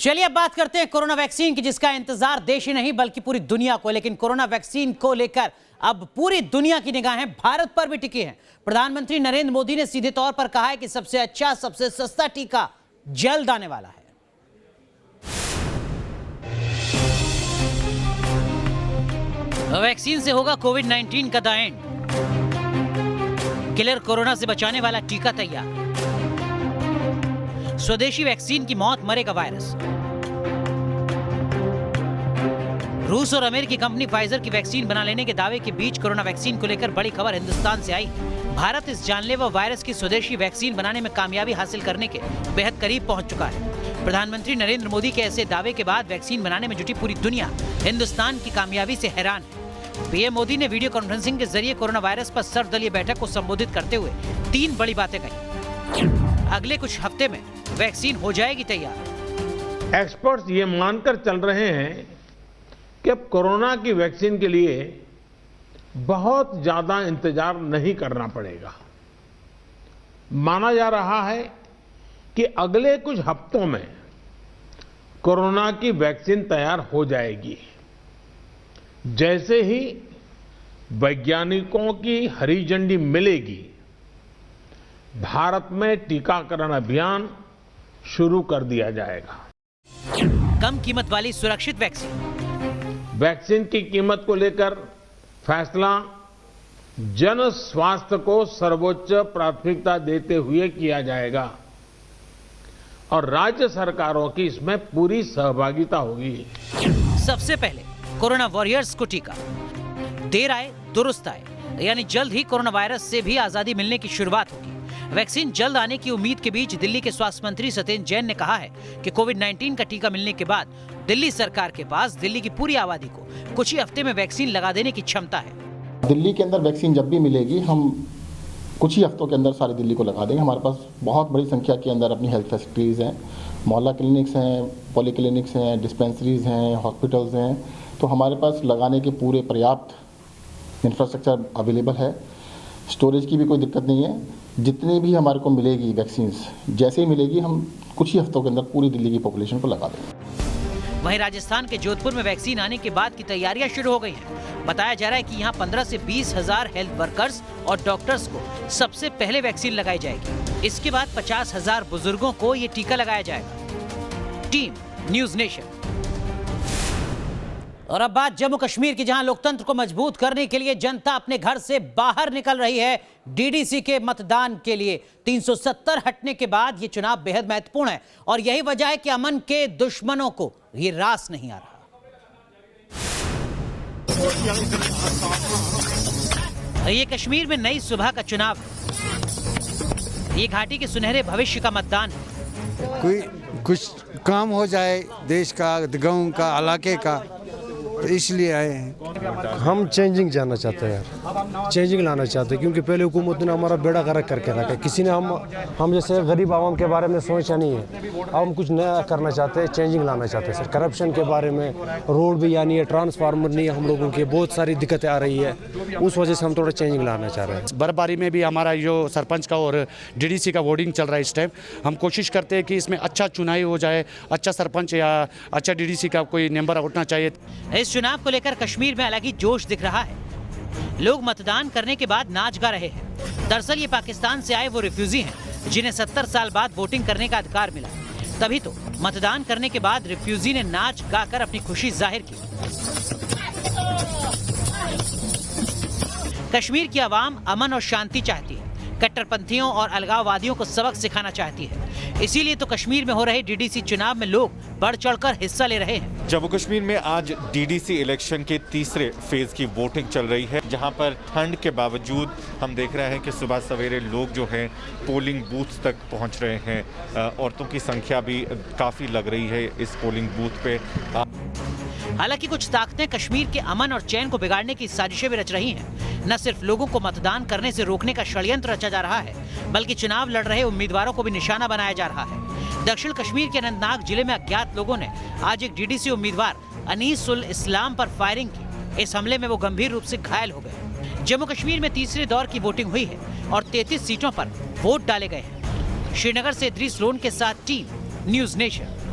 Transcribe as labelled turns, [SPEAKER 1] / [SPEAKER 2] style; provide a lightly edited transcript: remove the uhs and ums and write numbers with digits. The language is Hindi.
[SPEAKER 1] चलिए अब बात करते हैं कोरोना वैक्सीन की, जिसका इंतजार देश ही नहीं बल्कि पूरी दुनिया को। लेकिन कोरोना वैक्सीन को लेकर अब पूरी दुनिया की निगाहें भारत पर भी टिकी हैं। प्रधानमंत्री नरेंद्र मोदी ने सीधे तौर पर कहा है कि सबसे अच्छा, सबसे सस्ता टीका जल्द आने वाला है। वैक्सीन से होगा कोविड-19 का द एंड। किलर कोरोना से बचाने वाला टीका तैयार। स्वदेशी वैक्सीन की मौत, मरेगा वायरस। रूस और अमेरिकी कंपनी फाइजर की वैक्सीन बना लेने के दावे के बीच कोरोना वैक्सीन को लेकर बड़ी खबर हिंदुस्तान से आई। भारत इस जानलेवा वायरस की स्वदेशी वैक्सीन बनाने में कामयाबी हासिल करने के बेहद करीब पहुंच चुका है। प्रधानमंत्री नरेंद्र मोदी के ऐसे दावे के बाद वैक्सीन बनाने में जुटी पूरी दुनिया हिंदुस्तान की कामयाबी से हैरान है। पीएम मोदी ने वीडियो कॉन्फ्रेंसिंग के जरिए कोरोना वायरस पर सर्वदलीय बैठक को संबोधित करते हुए 3 बड़ी बातें कही। अगले कुछ हफ्ते में वैक्सीन हो जाएगी तैयार।
[SPEAKER 2] एक्सपर्ट्स ये मानकर चल रहे हैं कि अब कोरोना की वैक्सीन के लिए बहुत ज्यादा इंतजार नहीं करना पड़ेगा। माना जा रहा है कि अगले कुछ हफ्तों में कोरोना की वैक्सीन तैयार हो जाएगी। जैसे ही वैज्ञानिकों की हरी झंडी मिलेगी, भारत में टीकाकरण अभियान शुरू कर दिया जाएगा।
[SPEAKER 1] कम कीमत वाली सुरक्षित
[SPEAKER 2] वैक्सीन की कीमत को लेकर फैसला जन स्वास्थ्य को सर्वोच्च प्राथमिकता देते हुए किया जाएगा और राज्य सरकारों की इसमें पूरी सहभागिता होगी।
[SPEAKER 1] सबसे पहले कोरोना वॉरियर्स को टीका। देर आए दुरुस्त आए, यानी जल्द ही कोरोना वायरस से भी आजादी मिलने की शुरुआत होगी। वैक्सीन जल्द आने की उम्मीद के बीच दिल्ली के स्वास्थ्य मंत्री सत्येंद्र जैन ने कहा है कि कोविड-19 का टीका मिलने के बाद दिल्ली सरकार के पास दिल्ली की पूरी आबादी को कुछ ही हफ्ते में वैक्सीन लगा देने की क्षमता है।
[SPEAKER 3] दिल्ली के अंदर वैक्सीन जब भी मिलेगी, हम कुछ ही हफ्तों के अंदर सारी दिल्ली को लगा देंगे। हमारे पास बहुत बड़ी संख्या के अंदर अपनी हेल्थ फैसिलिटीज़ हैं, मोहल्ला क्लिनिक्स हैं, पॉली क्लिनिक्स हैं, डिस्पेंसरीज हैं, हॉस्पिटल्स हैं। तो हमारे पास लगाने के पूरे पर्याप्त इंफ्रास्ट्रक्चर अवेलेबल है। स्टोरेज की भी कोई दिक्कत नहीं है। जितनी भी हमारे को मिलेगी वैक्सीन, जैसे ही मिलेगी हम कुछ ही हफ्तों के अंदर पूरी दिल्ली की पॉपुलेशन को लगा देंगे।
[SPEAKER 1] वहीं राजस्थान के जोधपुर में वैक्सीन आने के बाद की तैयारियां शुरू हो गई हैं। बताया जा रहा है कि यहां 15 से 20 हजार हेल्थ वर्कर्स और डॉक्टर्स को सबसे पहले वैक्सीन लगाई जाएगी। इसके बाद 50,000 बुजुर्गों को ये टीका लगाया जाएगा। Team news nation. और अब बात जम्मू कश्मीर की, जहां लोकतंत्र को मजबूत करने के लिए जनता अपने घर से बाहर निकल रही है डीडीसी के मतदान के लिए। 370 हटने के बाद ये चुनाव बेहद महत्वपूर्ण है और यही वजह है कि अमन के दुश्मनों को ये रास नहीं आ रहा। ये कश्मीर में नई सुबह का चुनाव है। ये घाटी के सुनहरे भविष्य का मतदान है।
[SPEAKER 4] कोई कुछ काम हो जाए देश का, गांव का, इलाके का, तो इसलिए आए हैं।
[SPEAKER 5] हम चेंजिंग जानना चाहते हैं यार, चेंजिंग लाना चाहते हैं, क्योंकि पहले हुकूमत ने हमारा बेड़ा गर्क करके रखा है। किसी ने हम जैसे गरीब आवाम के बारे में सोचा नहीं है। अब हम कुछ नया करना चाहते हैं, चेंजिंग लाना चाहते हैं सर। करप्शन के बारे में, रोड भी यानी है, ट्रांसफार्मर नहीं है हम लोगों के, बहुत सारी दिक्कतें आ रही है। उस वजह से हम थोड़ा चेंजिंग लाना चाह रहे हैं।
[SPEAKER 6] बर्फबारी में भी हमारा जो सरपंच का और डीडीसी का वोटिंग चल रहा है इस टाइम, हम कोशिश करते हैं कि इसमें अच्छा चुनाव हो जाए, अच्छा सरपंच या अच्छा डीडीसी का कोई नंबर उठना चाहिए।
[SPEAKER 1] इस चुनाव को लेकर कश्मीर में अलग ही जोश दिख रहा है। लोग मतदान करने के बाद नाच गा रहे हैं। दरअसल ये पाकिस्तान से आए वो रिफ्यूजी हैं जिन्हें 70 साल बाद वोटिंग करने का अधिकार मिला। तभी तो मतदान करने के बाद रिफ्यूजी ने नाच गाकर अपनी खुशी जाहिर की। कश्मीर की आवाम अमन और शांति चाहती है। कट्टरपंथियों और अलगाववादियों को सबक सिखाना चाहती है। इसीलिए तो कश्मीर में हो रहे डीडीसी चुनाव में लोग बढ़ चढ़कर हिस्सा ले रहे हैं।
[SPEAKER 7] जम्मू कश्मीर में आज डीडीसी इलेक्शन के तीसरे फेज की वोटिंग चल रही है, जहां पर ठंड के बावजूद हम देख रहे हैं कि सुबह सवेरे लोग जो हैं पोलिंग बूथ तक पहुंच रहे हैं। औरतों की संख्या भी काफ़ी लग रही है इस पोलिंग बूथ पे।
[SPEAKER 1] हालांकि कुछ ताकतें कश्मीर के अमन और चैन को बिगाड़ने की साजिशें भी रच रही हैं। न सिर्फ लोगों को मतदान करने से रोकने का षड्यंत्र रचा जा रहा है, बल्कि चुनाव लड़ रहे उम्मीदवारों को भी निशाना बनाया जा रहा है। दक्षिण कश्मीर के अनंतनाग जिले में अज्ञात लोगों ने आज एक डीडीसी उम्मीदवार अनीस उल इस्लाम पर फायरिंग की। इस हमले में वो गंभीर रूप से घायल हो गए। जम्मू कश्मीर में तीसरे दौर की वोटिंग हुई है और 33 सीटों पर वोट डाले गए हैं। श्रीनगर से इद्रीस लोन के साथ टीम न्यूज नेशन।